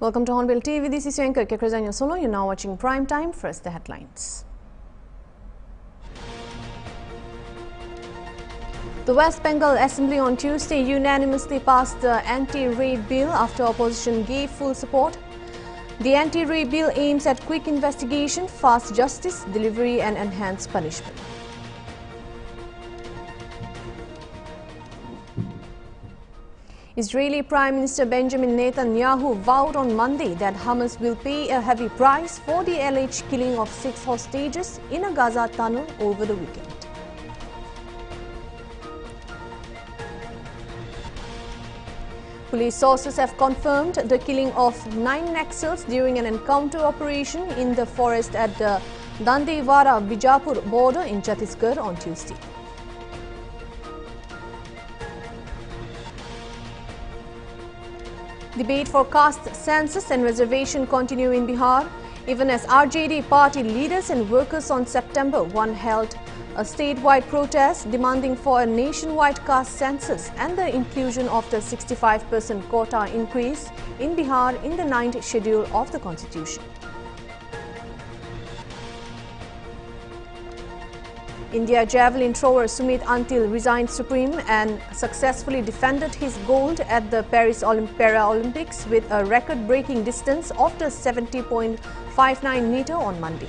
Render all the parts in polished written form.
Welcome to Hornbill TV. This is your anchor, Kekrazanya Solo. You're now watching Prime Time. First, the headlines. The West Bengal Assembly on Tuesday unanimously passed the anti-rape bill after opposition gave full support. The anti-rape bill aims at quick investigation, fast justice, delivery and enhanced punishment. Israeli Prime Minister Benjamin Netanyahu vowed on Monday that Hamas will pay a heavy price for the alleged killing of 6 hostages in a Gaza tunnel over the weekend. Police sources have confirmed the killing of 9 Naxals during an encounter operation in the forest at the Dandewara-Bijapur border in Chhattisgarh on Tuesday. Debate for caste census and reservation continue in Bihar, even as RJD party leaders and workers on September 1 held a statewide protest demanding for a nationwide caste census and the inclusion of the 65% quota increase in Bihar in the 9th schedule of the Constitution. India Javelin thrower Sumit Until resigned supreme and successfully defended his gold at the Paris Paralympics with a record-breaking distance of the 70.59 meter on Monday.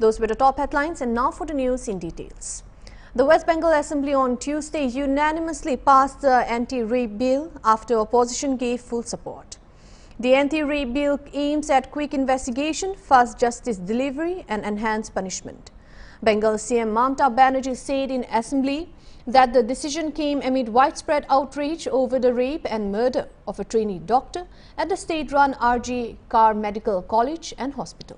Those were the top headlines, and now for the news in details. The West Bengal Assembly on Tuesday unanimously passed the anti-rape bill after opposition gave full support. The anti-rape bill aims at quick investigation, fast justice delivery and enhanced punishment. Bengal CM Mamata Banerjee said in Assembly that the decision came amid widespread outrage over the rape and murder of a trainee doctor at the state-run RG Kar Medical College and Hospital.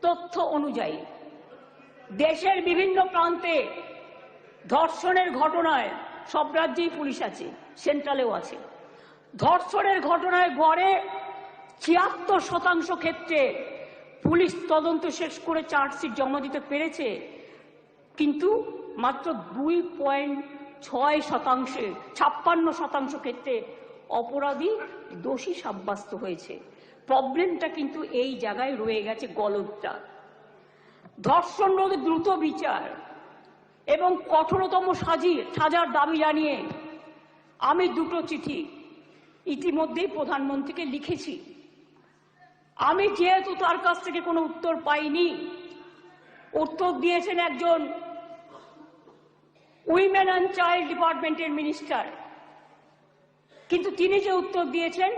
তথ্য অনুযায়ী দেশের বিভিন্ন প্রান্তে ধর্ষণের ঘটনায় সব রাজ্যেই police আছে, সেন্ট্রালেও আছে। ধর্ষণের ঘটনায় গড়ে ৭৬% ক্ষেত্রে পুলিশ তদন্ত শেষ করে চার্জশিট জমা দিতে পেরেছে, কিন্তু মাত্র 2.6% 56% ক্ষেত্রে অপরাধী দোষী সাব্যস্ত হয়েছে। প্রবলেমটা কিন্তু এই জায়গায় রয়ে গেছে, গলদটা। ধর্ষণ রোধে দ্রুত বিচার এবং কঠোরতম সাজার দাবি জানিয়ে আমি 2টো চিঠি ইতিমধ্যেই প্রধানমন্ত্রীকে লিখেছি। আমি যেহেতু তার কাছ থেকে কোনো উত্তর পাইনি, উত্তর দিয়েছেন একজন উইমেন অ্যান্ড চাইল্ড ডিপার্টমেন্টের মিনিস্টার, কিন্তু তিনি যে উত্তর দিয়েছেন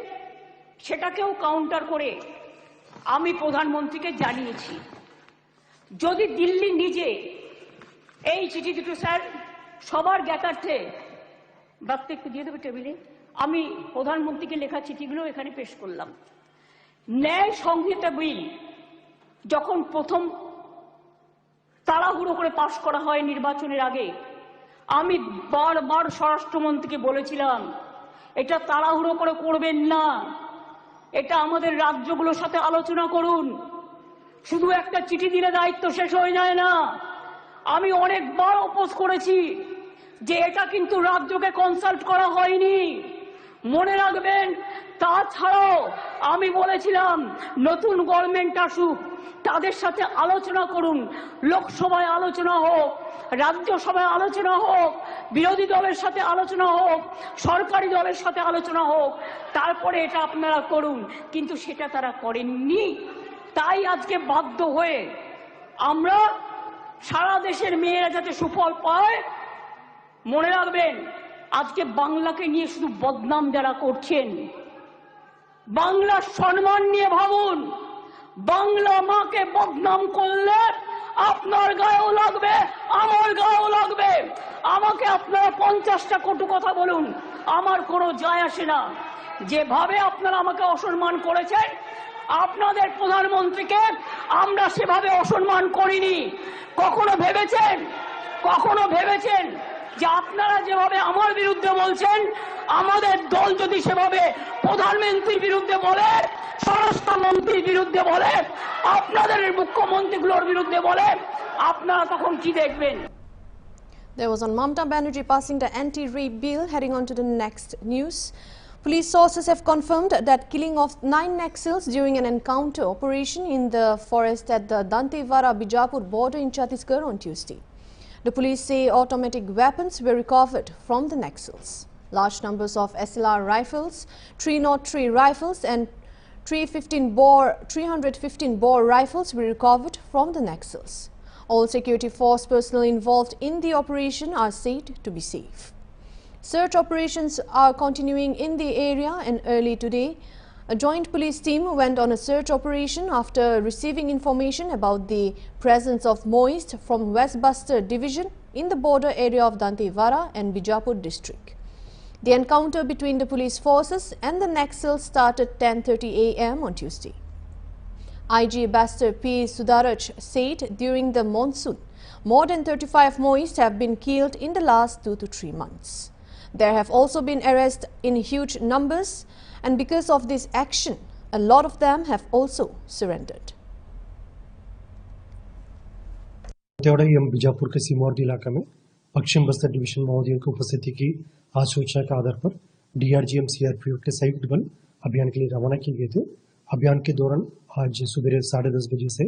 সেটাকেও কাউন্টার করে আমি প্রধানমন্ত্রীকে জানিয়েছি। যদি দিল্লি নিজে এই চিঠি দুটো, স্যার সবার জ্ঞাতার্থে বাক্যে একটু দিয়ে দেবে টেবিলে, আমি প্রধানমন্ত্রীকে লেখা চিঠিগুলো এখানে পেশ করলাম। ন্যায় সংহিতা বিল যখন প্রথম তাড়াহুড়ো করে পাশ করা হয় নির্বাচনের আগে, আমি বারবার স্বরাষ্ট্রমন্ত্রীকে বলেছিলাম এটা তাড়াহুড়ো করে করবেন না, এটা আমাদের রাজ্যগুলোর সাথে আলোচনা করুন, শুধু একটা চিঠি দিলে দায়িত্ব শেষ হয়ে যায় না। আমি অনেকবার অপোজ করেছি যে এটা কিন্তু রাজ্যকে কনসাল্ট করা হয়নি, মনে রাখবেন। তাছাড়াও আমি বলেছিলাম নতুন গভর্নমেন্ট আসুক, তাদের সাথে আলোচনা করুন, লোকসভায় আলোচনা হোক, রাজ্যসভায় আলোচনা হোক, বিরোধী দলের সাথে আলোচনা হোক, সরকারি দলের সাথে আলোচনা হোক, তারপরে এটা আপনারা করুন, কিন্তু সেটা তারা করেননি। তাই আজকে বাধ্য হয়ে আমরা সারা দেশের মেয়েরা যাতে সুফল পায়, মনে রাখবেন আজকে বাংলাকে নিয়ে শুধু বদনাম যারা করছেন, বাংলার সম্মান নিয়ে ভাবুন। বাংলা মাকে বদনাম করলে আপনার গায়েও লাগবে, আমার গায়েও লাগবে। আমাকে আপনারা 50টা কটু কথা বলুন, আমার কোনো যায় আসে না। যেভাবে আপনারা আমাকে অসম্মান করেছেন, আপনাদের প্রধানমন্ত্রীকে আমরা সেভাবে অসম্মান করিনি। কখনো ভেবেছেন যে আপনারা যেভাবে আমার বিরুদ্ধে বলছেন, আমাদের দল যদি সেভাবে প্রধানমন্ত্রীর বিরুদ্ধে বলে, স্বরাষ্ট্রমন্ত্রীর বিরুদ্ধে বলে, আপনাদের মুখ্যমন্ত্রীগুলোর বিরুদ্ধে বলে, আপনারা তখন কি দেখবেন? There was on Mamata Banerjee passing the anti-rape bill. Heading on to the next news. Police sources have confirmed that killing of 9 Naxals during an encounter operation in the forest at the Dantewara-Bijapur border in Chhattisgarh on Tuesday. The police say automatic weapons were recovered from the Naxals. Large numbers of SLR rifles, 303 rifles and 315 bore rifles were recovered from the Naxals. All security force personnel involved in the operation are said to be safe. Search operations are continuing in the area, and early today, a joint police team went on a search operation after receiving information about the presence of Moist from West Buster Division in the border area of Dantewara and Bijapur district. The encounter between the police forces and the Naxals started 10:30 a.m. on Tuesday. IG Ambassador P. Sudaraj said during the monsoon, more than 35 Moist have been killed in the last 2 to 3 months. There have also been arrests in huge numbers, and because of this action, a lot of them have also surrendered. Bijapur के सीमौर इलाका में पश्चिम Bastar division महोदयों की उपस्थिति की आज सूचना के आधार पर डीआरजीएम सीआरपीएफ के संयुक्त बल अभियान के लिए रवाना किए गए थे। अभियान के दौरान आज सुबह 10:30 बजे से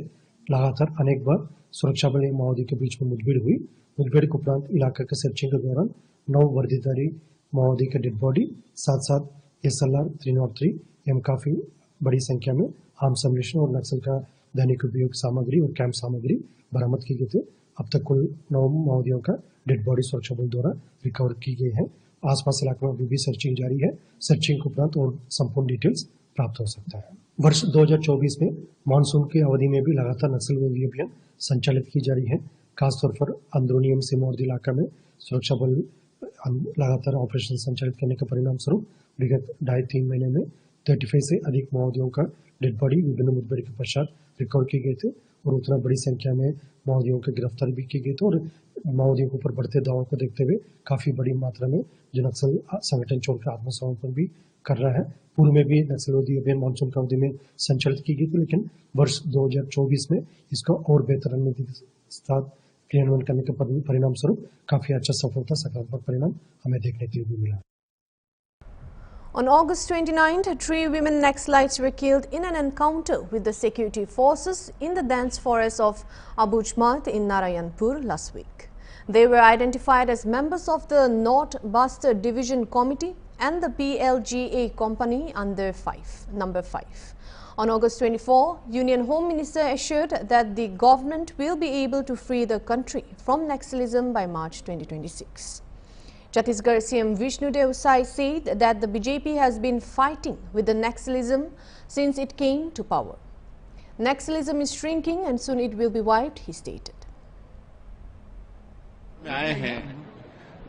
लगातार अनेक बार सुरक्षा बल माओवादियों के बीच में मुठभेड़ हुई। मुठभेड़ के उपरांत इलाका के सर्चिंग के दौरान 9 वर्दीधारी माओवादी का डेड बॉडी, साथ SLR 303 एवं काफी बड़ी संख्या में आर्म्स एम्युनिशन और नक्सल का दैनिक उपयोग सामग्री और कैंप सामग्री बरामद की गई थे। अब तक कुल 9 माओवादियों का डेड बॉडी सुरक्षा बल द्वारा रिकवर की गई है। आसपास इलाके में अभी भी सर्चिंग जारी है। सर्चिंग के उपरांत और संपूर्ण डिटेल्स प्राप्त हो सकता है। वर्ष 2024 में मानसून की अवधि में भी लगातार नक्सलवादी अभियान संचालित की जा रही है। खासतौर पर अंदरूनी सीमौर इलाका में सुरक्षा बल लगातार ऑपरेशन संचालित करने के परिणाम स्वरूप विगत 2.5-3 महीने में 35 से अधिक माओवादियों का डेड बॉडी विभिन्न मुठभेड़ के पश्चात रिकवर किए गए थे और उतना बड़ी संख्या में माओवादियों की गिरफ्तार भी की गई थी। और माओवादियों के ऊपर बढ़ते दावों को देखते हुए काफी बड़ी मात्रा में जो नक्सल संगठन छोड़कर आत्मसमर्पण भी कर रहा है। पूर्व में भी नक्सलवादी अभियान मानसून की अवधि में संचालित की गई थी, लेकिन वर्ष 2024 में इसका और बेहतर रणनीति के साथ क्रियान्वयन करने के परिणाम स्वरूप काफी अच्छा सफलता सकारात्मक परिणाम हमें देखने के लिए भी मिला। On August 29th, 3 women Naxalites were killed in an encounter with the security forces in the dense forest of Abujmat in Narayanpur last week. They were identified as members of the North Buster Division Committee and the PLGA Company under number 5. On August 24, Union Home Minister assured that the government will be able to free the country from Naxalism by March 2026. Chhattisgarh CM Vishnu Dev Sai said that the BJP has been fighting with the Naxalism since it came to power. Naxalism is shrinking and soon it will be wiped, he stated. आए हैं,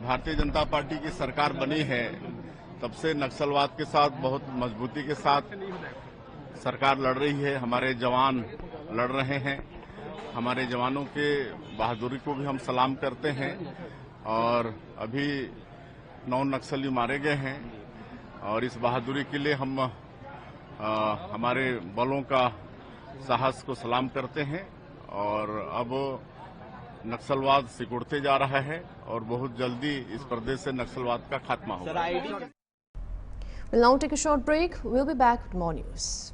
Bharatiya Janata party की सरकार बनी है, तब से नक्सलवाद के साथ बहुत मजबूती के साथ सरकार लड़ रही है। हमारे जवान लड़ रहे हैं। हमारे जवानों के बहादुरी को भी हम सलाम करते हैं। और अभी 9 नक्सली मारे गए हैं और इस बहादुरी के लिए हम हमारे बलों का साहस को सलाम करते हैं। और अब नक्सलवाद सिकुड़ते जा रहा है और बहुत जल्दी इस प्रदेश से नक्सलवाद का खात्मा होगा। We'll now take a short break. We'll be back with more news.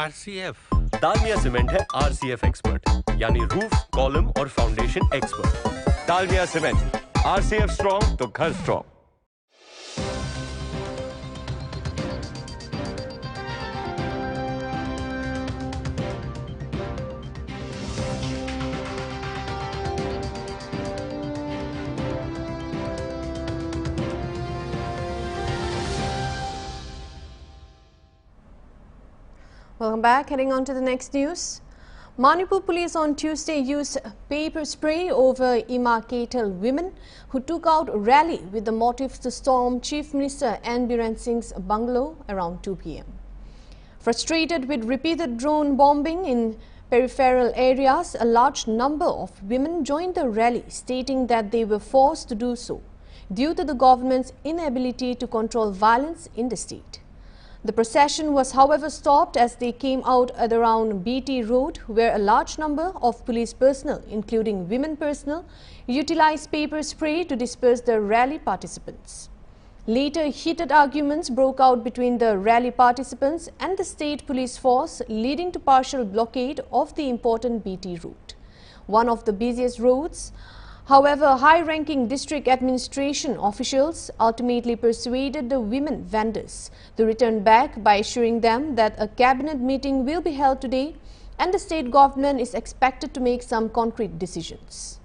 RCF Dalmia cement है RCF एक्सपर्ट, यानी रूफ, कॉलम और foundation expert. Dalmia cement, RCF strong तो घर strong. Welcome back. Heading on to the next news. Manipur police on Tuesday used paper spray over Ima Ketal women who took out a rally with the motive to storm Chief Minister N. Biren Singh's bungalow around 2 p.m. Frustrated with repeated drone bombing in peripheral areas, a large number of women joined the rally, stating that they were forced to do so due to the government's inability to control violence in the state. The procession was, however, stopped as they came out at around BT Road, where a large number of police personnel, including women personnel, utilized paper spray to disperse the rally participants. Later, heated arguments broke out between the rally participants and the state police force, leading to partial blockade of the important BT route, one of the busiest roads. However, high-ranking district administration officials ultimately persuaded the women vendors to return back by assuring them that a cabinet meeting will be held today and the state government is expected to make some concrete decisions.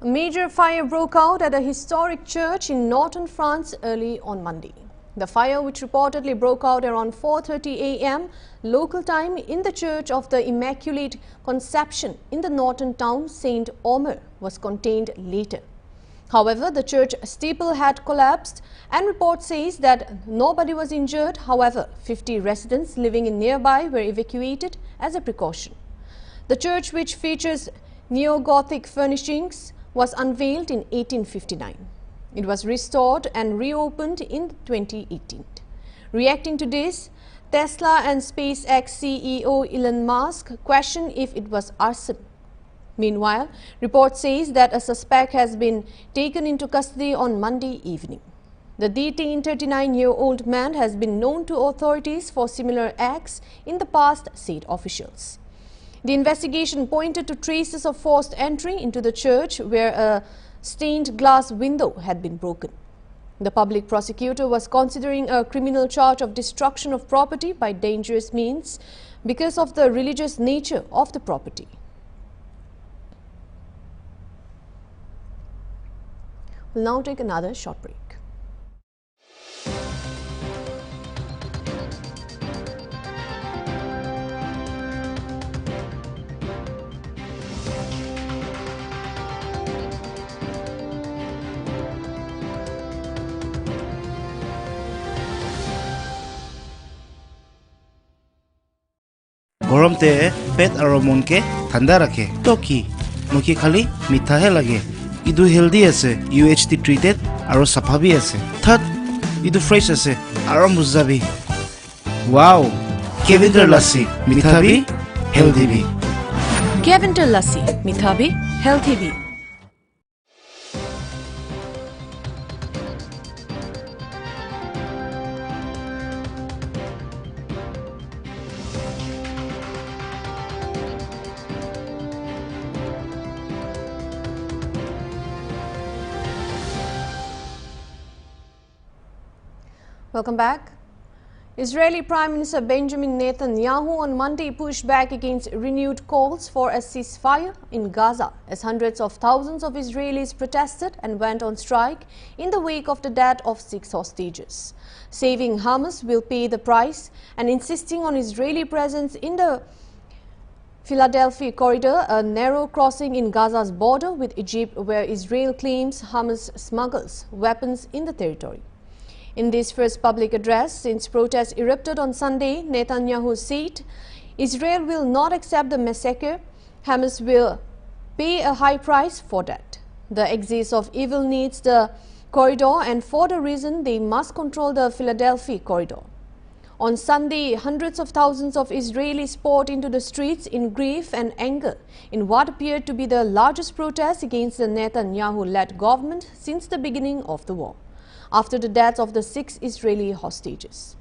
A major fire broke out at a historic church in northern France early on Monday. The fire, which reportedly broke out around 4:30 a.m. local time in the Church of the Immaculate Conception in the northern town Saint-Omer, was contained later. However, the church steeple had collapsed and report says that nobody was injured. However, 50 residents living in nearby were evacuated as a precaution. The church, which features neo-Gothic furnishings, was unveiled in 1859. It was restored and reopened in 2018. Reacting to this, Tesla and SpaceX CEO Elon Musk questioned if it was arson. Meanwhile, report says that a suspect has been taken into custody on Monday evening. The detained 39-year-old man has been known to authorities for similar acts in the past, said officials. The investigation pointed to traces of forced entry into the church where a stained glass window had been broken. The public prosecutor was considering a criminal charge of destruction of property by dangerous means because of the religious nature of the property. We'll now take another short break. गरम ते पेट और मन के ठंडा रखे तो की मुखी खाली मीठा है लगे इदु हेल्दी আছে UHT treated और सफा भी আছে थर्ड इदु फ्रेश আছে और मजा भी वाओ केविंटर लस्सी मीठा भी हेल्दी भी केविंटर लस्सी मीठा भी हेल्दी भी Welcome back. Israeli Prime Minister Benjamin Netanyahu on Monday pushed back against renewed calls for a ceasefire in Gaza as hundreds of thousands of Israelis protested and went on strike in the wake of the death of 6 hostages. Saving Hamas will pay the price and insisting on Israeli presence in the Philadelphia corridor, a narrow crossing in Gaza's border with Egypt where Israel claims Hamas smuggles weapons in the territory. In this first public address since protests erupted on Sunday, Netanyahu said Israel will not accept the massacre. Hamas will pay a high price for that. The axis of evil needs the corridor, and for the reason they must control the Philadelphia corridor. On Sunday, hundreds of thousands of Israelis poured into the streets in grief and anger in what appeared to be the largest protest against the Netanyahu-led government since the beginning of the war, after the deaths of the 6 Israeli hostages.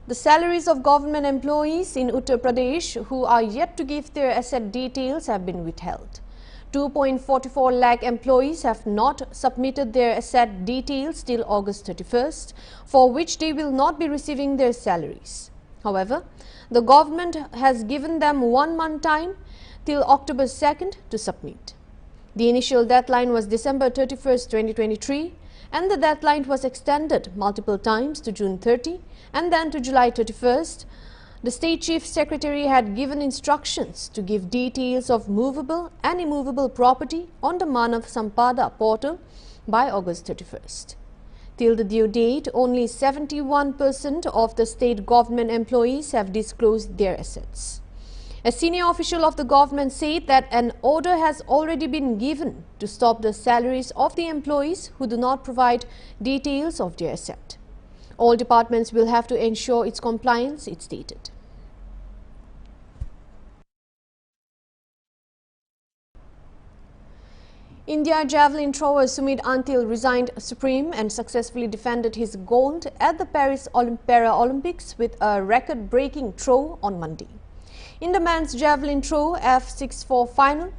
The salaries of government employees in Uttar Pradesh who are yet to give their asset details have been withheld. 2.44 lakh employees have not submitted their asset details till August 31st, for which they will not be receiving their salaries. However, the government has given them 1 month time till October 2nd to submit. The initial deadline was December 31st, 2023, and the deadline was extended multiple times to June 30 and then to July 31st. The State Chief Secretary had given instructions to give details of movable and immovable property on the Manav Sampada portal by August 31st. Till the due date, only 71% of the state government employees have disclosed their assets. A senior official of the government said that an order has already been given to stop the salaries of the employees who do not provide details of their asset. All departments will have to ensure its compliance, it stated. India javelin thrower Sumit Antil resigned supreme and successfully defended his gold at the Paris Paralympics with a record-breaking throw on Monday. In the men's javelin throw F64 final,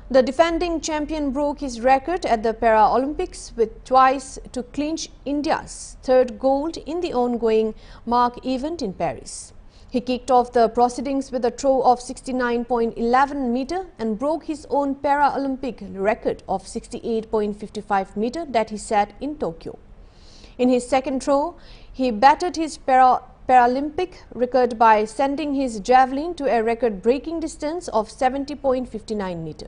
the defending champion broke his record at the Paralympics with twice to clinch India's 3rd gold in the ongoing mark event in Paris. He kicked off the proceedings with a throw of 69.11 meter and broke his own Paralympic record of 68.55 meter that he set in Tokyo. In his second throw, he battered his Paralympic record by sending his javelin to a record-breaking distance of 70.59 meter,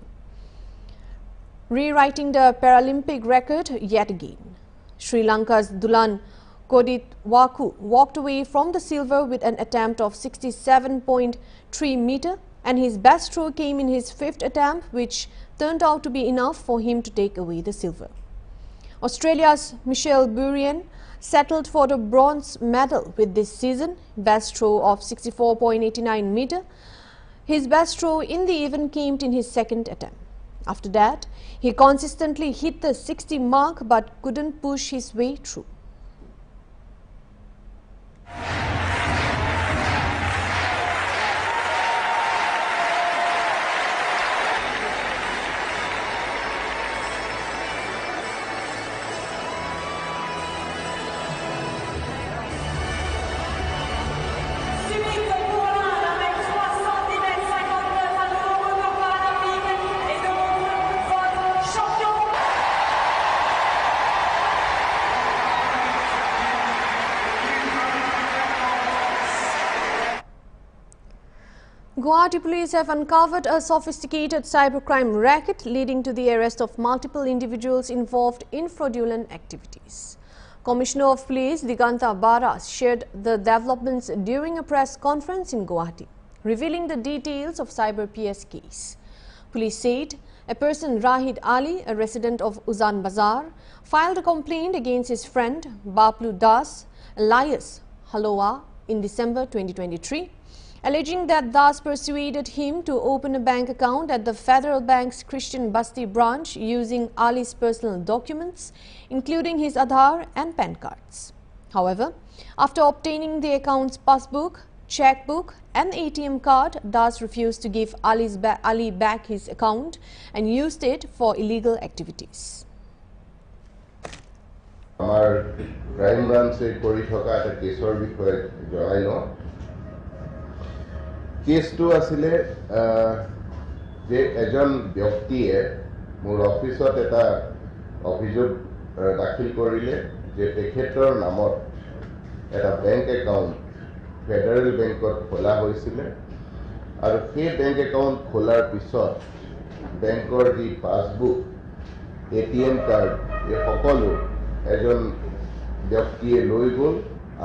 rewriting the Paralympic record yet again. Sri Lanka's Dulan Koditwaku walked away from the silver with an attempt of 67.3 meter, and his best throw came in his 5th attempt, which turned out to be enough for him to take away the silver. Australia's Michelle Burien settled for the bronze medal with this season, best throw of 64.89 meter. His best throw in the event came in his 2nd attempt. After that, he consistently hit the 60 mark but couldn't push his way through. Guwahati police have uncovered a sophisticated cybercrime racket leading to the arrest of multiple individuals involved in fraudulent activities. Commissioner of Police Diganta Baras shared the developments during a press conference in Guwahati, revealing the details of cyber PS case. Police said a person Rahid Ali, a resident of Uzan Bazar, filed a complaint against his friend Baplu Das alias Halowa in December 2023. Alleging that Das persuaded him to open a bank account at the Federal Bank's Christian Basti branch using Ali's personal documents, including his Aadhaar and PAN cards. However, after obtaining the account's passbook, checkbook and ATM card, Das refused to give Ali back his account and used it for illegal activities. আমাৰ crime ব্ৰাঞ্চে কৰি থকা এটা কেছৰ বিষয়ে জনাই লওঁ। কেছটো আছিলে যে এজন ব্যক্তিয়ে মোৰ অফিচত এটা অভিযোগ দাখিল কৰিলে যে তেখেতৰ নামত এটা বেংক একাউণ্ট ফেডাৰেল বেংকত খোলা হৈছিলে আৰু সেই বেংক একাউণ্ট খোলাৰ পিছত বেংকৰ যি পাছবুক ATM কাৰ্ড এই সকলো এজন ব্যক্তিয়ে লৈ গ'ল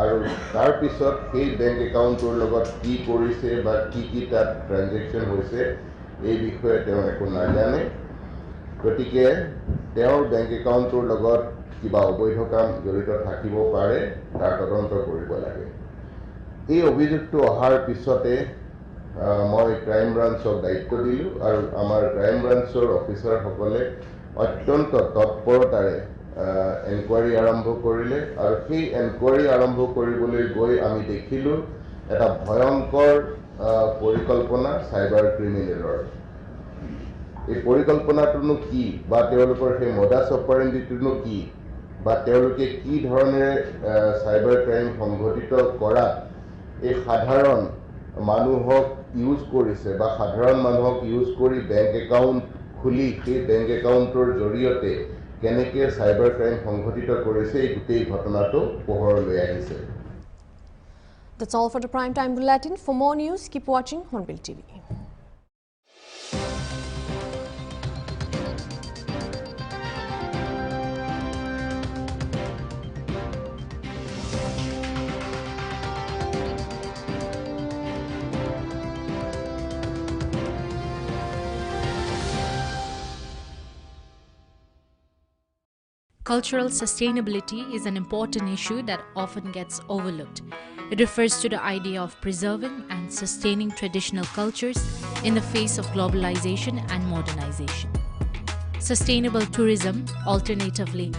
আৰু তাৰ পিছত সেই বেংক একাউণ্টৰ লগত কি কৰিছে বা কি তাত ট্ৰানজেকশ্যন হৈছে এই বিষয়ে তেওঁ একো নাজানে। গতিকে তেওঁৰ বেংক একাউণ্টৰ লগত কিবা অবৈধ কাম জড়িত থাকিব পাৰে, তাৰ তদন্ত কৰিব লাগে। এই অভিযোগটো অহাৰ পিছতে মই ক্ৰাইম ব্ৰাঞ্চক দায়িত্ব দিলোঁ আৰু আমাৰ ক্ৰাইম ব্ৰাঞ্চৰ অফিচাৰসকলে অত্যন্ত তৎপৰতাৰে এনকুৱাৰী আৰম্ভ কৰিলে আৰু সেই এনকুৱাৰী আৰম্ভ কৰিবলৈ গৈ আমি দেখিলোঁ এটা ভয়ংকৰ পৰিকল্পনা চাইবাৰ ক্ৰিমিনেলৰ। এই পৰিকল্পনাটোনো কি বা তেওঁলোকৰ সেই মডাছ অপাৰেণ্ডিটোনো কি বা তেওঁলোকে কি ধৰণেৰে চাইবাৰ ক্ৰাইম সংঘটিত কৰাত এই সাধাৰণ মানুহক ইউজ কৰিছে বা সাধাৰণ মানুহক ইউজ কৰি বেংক একাউণ্ট খুলি সেই বেংক একাউণ্টৰ জৰিয়তে কেনেকৈ চাইবাৰ ক্ৰাইম সংঘটিত কৰিছে এই গোটেই ঘটনাটো পোহৰলৈ আহিছে। That's all for the Prime Time Bulletin. For more news, keep watching Hornbill TV. Cultural sustainability is an important issue that often gets overlooked. It refers to the idea of preserving and sustaining traditional cultures in the face of globalization and modernization. Sustainable tourism, alternatively